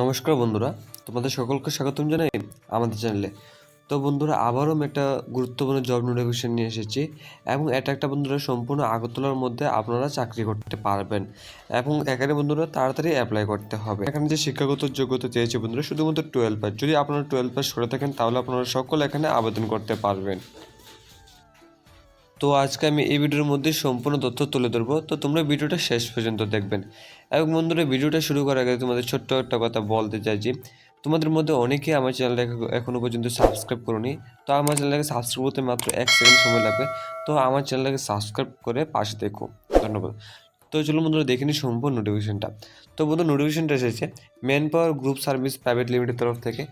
নমস্কার বন্ধুরা, তোমাদের সকলকে স্বাগতম জানাই আমাদের চ্যানেলে। তো বন্ধুরা, আবারও আমি একটা গুরুত্বপূর্ণ জব নোটিফিকেশন নিয়ে এসেছি এবং এটা একটা বন্ধুরা সম্পূর্ণ আগরতলার মধ্যে আপনারা চাকরি করতে পারবেন এবং এখানে বন্ধুরা তাড়াতাড়ি অ্যাপ্লাই করতে হবে। এখানে যে শিক্ষাগত যোগ্যতা চেয়েছে বন্ধুরা শুধুমাত্র 12 পাস। যদি আপনারা 12 পাস করে থাকেন তাহলে আপনারা সকল এখানে আবেদন করতে পারবেন। তো আজকে আমি এই ভিডিওর মধ্যে সম্পূর্ণ তথ্য তুলে ধরবো, তো তোমরা ভিডিওটা শেষ পর্যন্ত দেখবেন। এবং বন্ধুরা, ভিডিওটা শুরু করার আগে তোমাদের ছোট্ট একটা কথা বলতে চাইছি। তোমাদের মধ্যে অনেকেই আমার চ্যানেলটা এখনও পর্যন্ত সাবস্ক্রাইব করোনি। তো আমার চ্যানেলটাকে সাবস্ক্রাইব করতে মাত্র 1 সেকেন্ড সময় লাগবে। তো আমার চ্যানেলটাকে সাবস্ক্রাইব করে পাশে দেখো, ধন্যবাদ। তো চলো বন্ধুরা দেখে নিই সম্পূর্ণ নোটিফিকেশনটা। তো বন্ধু, নোটিফিকেশনটা এসেছে man power group service private limited তরফ থেকে।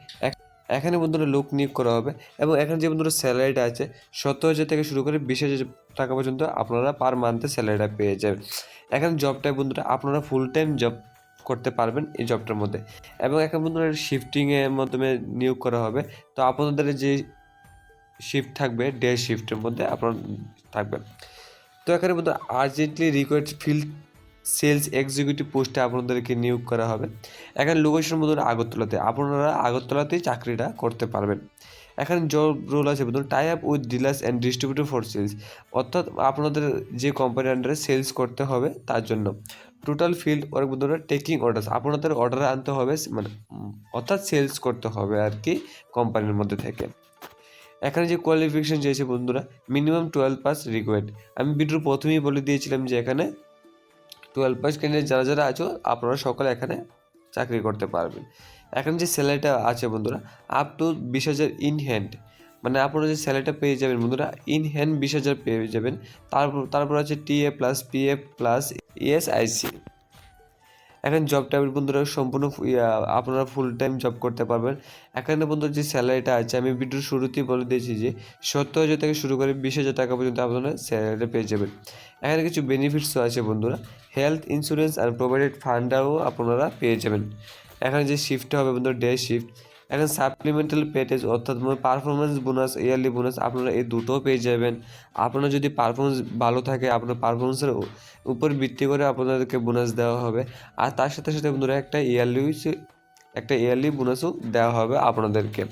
এখানে বন্ধুরা লোক নিয়োগ করা হবে এবং এখানে যে বন্ধুরা স্যালারিটা আছে 70,000 থেকে শুরু করে 20,000 টাকা পর্যন্ত আপনারা পার মান্থে স্যালারিটা পেয়ে যাবেন। এখানে জবটায় বন্ধুরা আপনারা ফুল টাইম জব করতে পারবেন এই জবটার মধ্যে। এবং এখানে বন্ধুরা শিফটিংয়ের মাধ্যমে নিয়োগ করা হবে। তো আপনাদের যে শিফট থাকবে ডে শিফটের মধ্যে আপনারা থাকবেন। তো এখানে বন্ধুরা urgently required field sales executive পোস্টে আপনাদেরকে নিয়োগ করা হবে। এখানে লোকেশন বন্ধুরা আগরতলাতে, আপনারা আগরতলাতেই চাকরিটা করতে পারবেন। এখানে জব রোল আছে বন্ধুরা tie up with dealers and distributor for sales, অর্থাৎ আপনাদের যে কোম্পানির আন্ডারে সেলস করতে হবে তার জন্য। টোটাল ফিল্ড ওয়ার্ক বন্ধুরা টেকিং অর্ডার্স, আপনাদের অর্ডার আনতে হবে, মানে অর্থাৎ সেলস করতে হবে আর কি কোম্পানির মধ্যে থেকে। এখানে যে কোয়ালিফিকেশন চেয়েছে বন্ধুরা মিনিমাম 12 পাস রিকোয়ার্ড। আমি ভিডিওর প্রথমেই বলে দিয়েছিলাম যে এখানে 12 পাস ক্যান্ডিডেট যারা যারা আছো আপনারা সকলে এখানে চাকরি করতে পারবেন। এখানে যে স্যালারিটা আছে বন্ধুরা আপ টু 20,000 ইন হ্যান্ড, মানে আপনারা যে স্যালারিটা পেয়ে যাবেন বন্ধুরা ইন হ্যান্ড 20,000 পেয়ে যাবেন। তারপর আছে TA plus PF plus ESIC. এখন জব টাইমের বন্ধুরা সম্পূর্ণ আপনারা ফুল টাইম জব করতে পারবেন। এখানে বন্ধুরা যে স্যালারিটা আছে আমি ভিডিওর শুরুতেই বলে দিয়েছি যে 70,000 থেকে শুরু করে 20,000 টাকা পর্যন্ত আপনারা স্যালারিটা পেয়ে যাবেন। এখানে কিছু বেনিফিটসও আছে বন্ধুরা, হেলথ ইন্স্যুরেন্স অ্যান্ড প্রোভাইডেড ফান্ডটাও আপনারা পেয়ে যাবেন। এখানে যে শিফটটা হবে বন্ধুরা ডে শিফট। এখন সাপ্লিমেন্টাল প্যাকেজ অর্থাৎ পারফরমেন্স বোনাস, ইয়ারলি বোনাস আপনারা এই দুটোও পেয়ে যাবেন। আপনার যদি পারফরমেন্স ভালো থাকে আপনার পারফরমেন্সের উপর ভিত্তি করে আপনাদেরকে বোনাস দেওয়া হবে। আর তার সাথে সাথে বন্ধুরা একটা ইয়ারলি বোনাসও দেওয়া হবে আপনাদেরকে।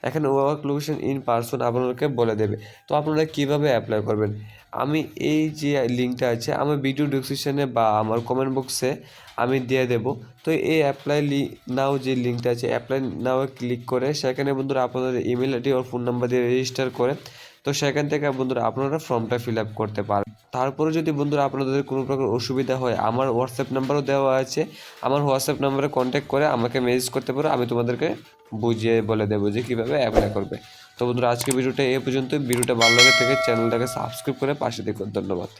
এখানে ওয়ার্ক লোকেশন ইন পার্সন আপনাদেরকে বলে দেবে। তো আপনারা কীভাবে অ্যাপ্লাই করবেন, আমি এই যে লিঙ্কটা আছে আমার ভিডিও ডিসক্রিপশানে বা আমার কমেন্ট বক্সে আমি দিয়ে দেবো। তো এই অ্যাপ্লাই নাও যে লিঙ্কটা আছে অ্যাপ্লাই নাও ক্লিক করে সেখানে বন্ধুরা আপনাদের ইমেল আইডি আর ফোন নাম্বার দিয়ে রেজিস্টার করে তো সেখান থেকে বন্ধুরা আপনারা ফর্মটা ফিল আপ করতে পারেন। তারপরে যদি বন্ধুরা আপনাদের কোনো প্রকার অসুবিধা হয় আমার হোয়াটসঅ্যাপ নাম্বারও দেওয়া আছে, আমার হোয়াটসঅ্যাপ নাম্বারে কন্ট্যাক্ট করে আমাকে মেসেজ করতে পারো, আমি তোমাদেরকে বুঝিয়ে বলে দেবো যে কীভাবে অ্যাপ্লাই করবে। তো বন্ধুরা আজকে ভিডিওটা এই পর্যন্ত। ভিডিওটা ভালো লাগে থেকে চ্যানেলটাকে সাবস্ক্রাইব করে পাশে দেখুন, ধন্যবাদ।